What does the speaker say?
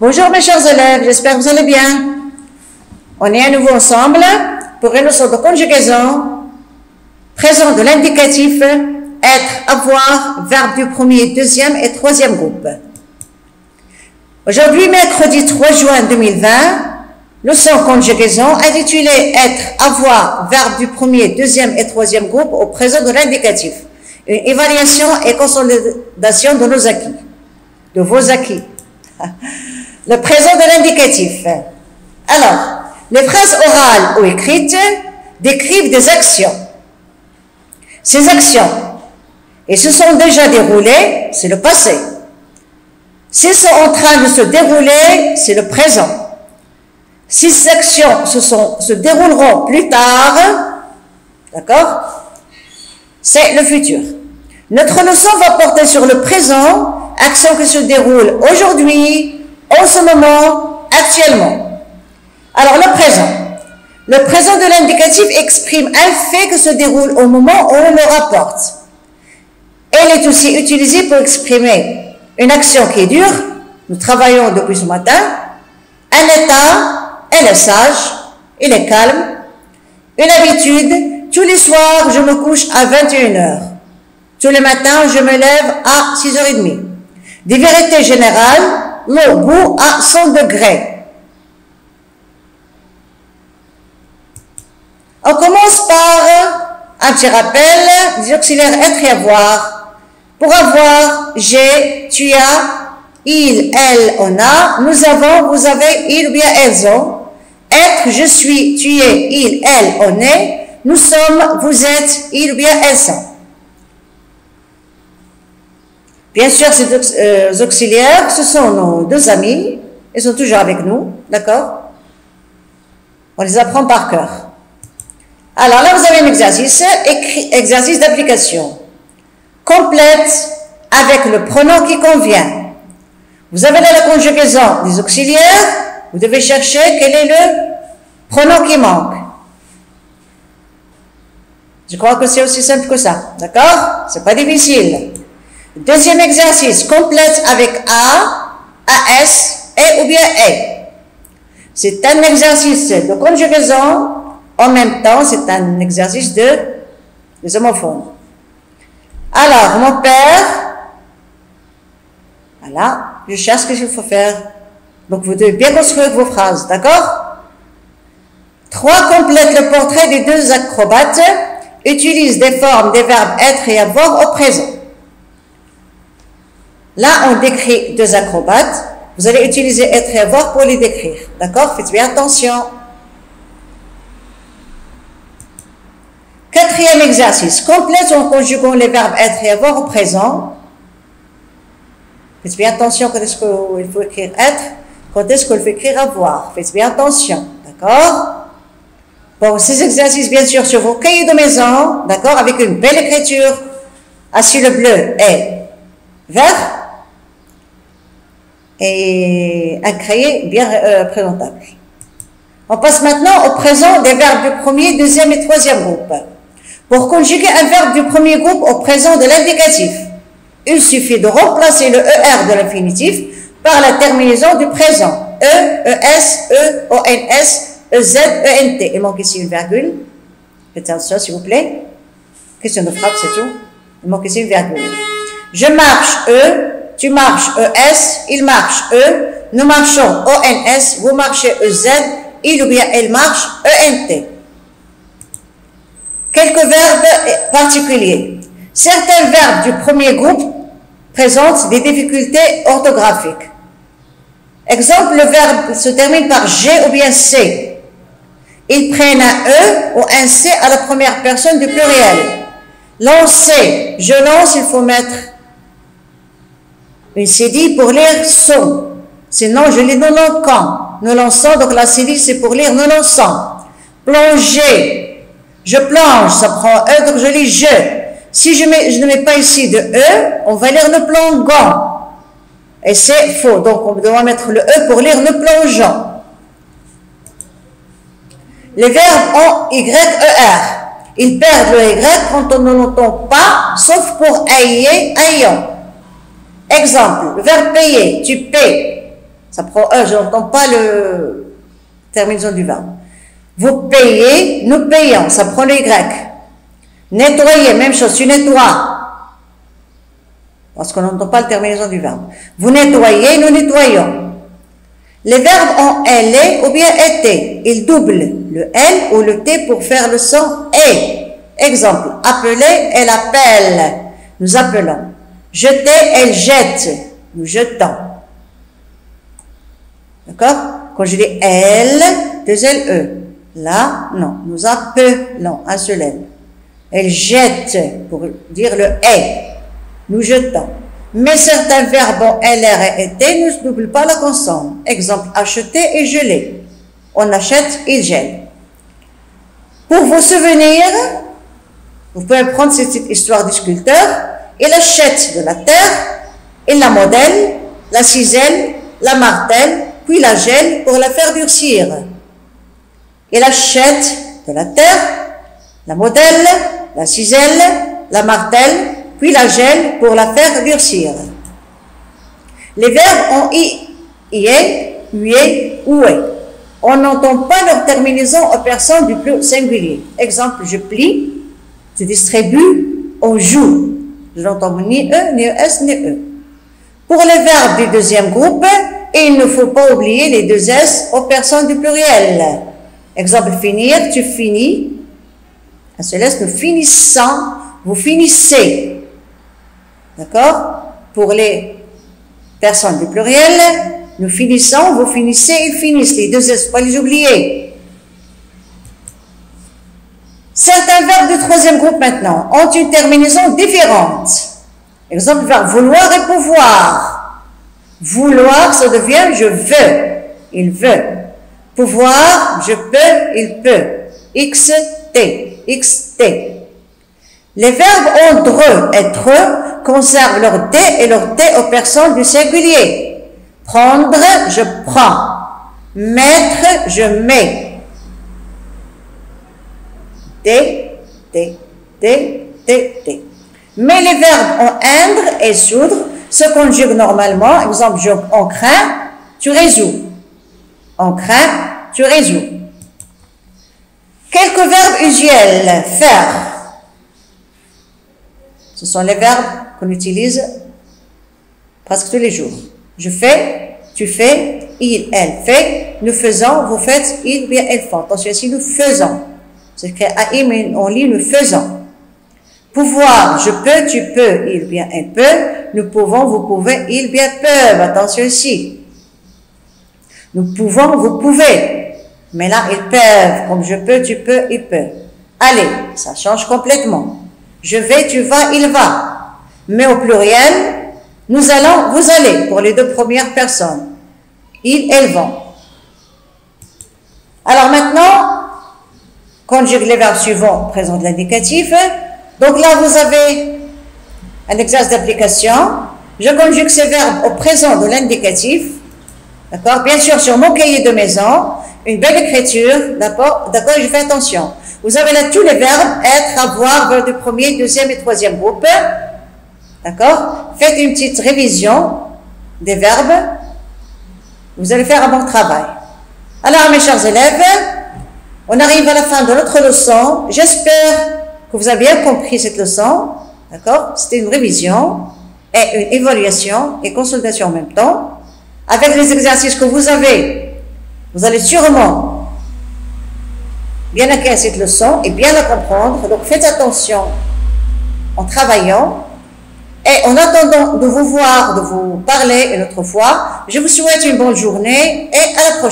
Bonjour mes chers élèves, j'espère que vous allez bien. On est à nouveau ensemble pour une leçon de conjugaison. Présent de l'indicatif, être, avoir, verbe du premier, deuxième et troisième groupe. Aujourd'hui, mercredi 3 juin 2020, leçon conjugaison intitulée être, avoir, verbe du premier, deuxième et troisième groupe au présent de l'indicatif. Une évaluation et consolidation de nos acquis, de vos acquis. Le présent de l'indicatif. Alors, les phrases orales ou écrites décrivent des actions. Ces actions, et se sont déjà déroulées, c'est le passé. S'ils sont en train de se dérouler, c'est le présent. Si ces actions se dérouleront plus tard, d'accord, c'est le futur. Notre leçon va porter sur le présent, action qui se déroule aujourd'hui, en ce moment, actuellement. Alors, le présent. Le présent de l'indicatif exprime un fait qui se déroule au moment où on le rapporte. Elle est aussi utilisée pour exprimer une action qui dure. Nous travaillons depuis ce matin. Un état, elle est sage, il est calme. Une habitude, tous les soirs, je me couche à 21h. Tous les matins, je me lève à 6h30. Des vérités générales, le goût à 100 degrés. On commence par un petit rappel des auxiliaires être et avoir. Pour avoir, j'ai, tu as, il, elle, on a, nous avons, vous avez, il ou bien elles ont. Être, je suis, tu es, il, elle, on est. Nous sommes, vous êtes, il ou bien elles sont. Bien sûr, ces auxiliaires, ce sont nos deux amis. Ils sont toujours avec nous, d'accord? On les apprend par cœur. Alors là, vous avez un exercice, exercice d'application. Complète avec le pronom qui convient. Vous avez là la conjugaison des auxiliaires. Vous devez chercher quel est le pronom qui manque. Je crois que c'est aussi simple que ça, d'accord? C'est pas difficile. Deuxième exercice, complète avec a, as, et ou bien et. C'est un exercice de conjugaison. En même temps, c'est un exercice des homophones. Alors, mon père, voilà, je cherche ce qu'il faut faire. Donc, vous devez bien construire vos phrases, d'accord? 3 complète le portrait des deux acrobates, utilise des formes des verbes être et avoir au présent. Là, on décrit deux acrobates. Vous allez utiliser être et avoir pour les décrire, d'accord? Faites bien attention. Quatrième exercice, complète en conjuguant les verbes être et avoir au présent. Faites bien attention quand est-ce qu'il faut écrire être, quand est-ce qu'il faut écrire avoir. Faites bien attention, d'accord? Bon, ces exercices, bien sûr, sur vos cahiers de maison, d'accord, avec une belle écriture, assis le bleu et vert, et un cahier bien présentable. On passe maintenant au présent des verbes du premier, deuxième et troisième groupe. Pour conjuguer un verbe du premier groupe au présent de l'indicatif, il suffit de remplacer le ER de l'infinitif par la terminaison du présent. E, ES, E, ONS, EZ, ENT. Il manque ici une virgule. Faites attention, s'il vous plaît. Question de frappe, c'est tout. Il manque ici une virgule. Je marche, E. Tu marches, ES. Il marche, E. Nous marchons, ONS. Vous marchez, EZ. Il ou bien elle marche, ENT. Quelques verbes particuliers. Certains verbes du premier groupe présentent des difficultés orthographiques. Exemple, le verbe se termine par G ou bien C. Ils prennent un E ou un C à la première personne du pluriel. Lancer, je lance, il faut mettre une cédille pour lire son. Sinon, je lis non lançant. Nous lançons, donc la cédille c'est pour lire non lançant. Plonger. Je plonge, ça prend E, donc je lis je. Si je ne mets pas ici de E, on va lire le plongeant. Et c'est faux, donc on doit mettre le E pour lire le plongeant. Les verbes ont Y-E-R. Ils perdent le Y quand on ne l'entend pas, sauf pour ayant. Exemple, le verbe payer, tu paies. Ça prend E, je n'entends pas le terminaison du verbe. Vous payez, nous payons, ça prend le Y. Nettoyer, même chose, tu nettoies. Parce qu'on n'entend pas la terminaison du verbe. Vous nettoyez, nous nettoyons. Les verbes ont LE ou bien été. Ils doublent le L ou le T pour faire le son E. Exemple, appeler, elle appelle. Nous appelons. Jeter, elle jette. Nous jetons. D'accord? Quand je dis elle, deux L-E. Là, non. Nous appelons, un seul L. Elle jette, pour dire le est. Nous jetons. Mais certains verbes ont LR et T ne doublent pas la consonne. Exemple, acheter et geler. On achète, il gèle. Pour vos souvenirs, vous pouvez prendre cette petite histoire du sculpteur. Il achète de la terre, il la modèle, la cisèle, la martèle, puis la gèle pour la faire durcir. Il achète de la terre, la modèle, la cisèle, la martèle, puis la gèle pour la faire durcir. Les verbes ont IE, UE, OUE. On n'entend pas leur terminaison aux personnes du plus singulier. Exemple, je plie, je distribue, on joue. Je n'entends ni E, ni ES, ni E. Pour les verbes du deuxième groupe, il ne faut pas oublier les deux S aux personnes du pluriel. Exemple, finir, tu finis. Un seul S, nous finissons, vous finissez. D'accord? Pour les personnes du pluriel, nous finissons, vous finissez, ils finissent. Les deux S, il ne faut pas les oublier. Certains verbes du troisième groupe maintenant ont une terminaison différente. Exemple, verbe vouloir et pouvoir. Vouloir, ça devient je veux, il veut. Pouvoir, je peux, il peut. XT, XT. Les verbes ont dre, être, conservent leur D et leur T aux personnes du singulier. Prendre, je prends. Mettre, je mets. D, D, D, D, D. Mais les verbes en indre et soudre se conjuguent normalement. Exemple, on craint, tu résous. On craint, tu résous. Quelques verbes usuels. Faire. Ce sont les verbes qu'on utilise presque tous les jours. Je fais, tu fais, il, elle fait, nous faisons, vous faites, ils, bien, elles font. Attention ici, nous faisons. C'est écrit AI, mais on lit nous faisons. Pouvoir, je peux, tu peux, il, bien, elle peut. Nous pouvons, vous pouvez, ils, bien, peuvent. Attention ici. Nous pouvons, vous pouvez. Mais là, ils peuvent. Comme je peux, tu peux, ils peuvent. Allez, ça change complètement. Je vais, tu vas, il va. Mais au pluriel, nous allons, vous allez, pour les deux premières personnes. Ils, elles vont. Alors maintenant, conjugue les verbes suivants, présent de l'indicatif. Donc là, vous avez un exercice d'application. Je conjugue ces verbes au présent de l'indicatif. D'accord? Bien sûr, sur mon cahier de maison, une belle écriture. D'accord? Je fais attention. Vous avez là tous les verbes, être, avoir, verbe du premier, deuxième et troisième groupe. D'accord? Faites une petite révision des verbes. Vous allez faire un bon travail. Alors, mes chers élèves, on arrive à la fin de notre leçon. J'espère que vous avez bien compris cette leçon. D'accord? C'était une révision et une évaluation et consultation en même temps. Avec les exercices que vous avez, vous allez sûrement bien acquérir cette leçon et bien la comprendre. Donc, faites attention en travaillant. Et en attendant de vous voir, de vous parler une autre fois, je vous souhaite une bonne journée et à la prochaine.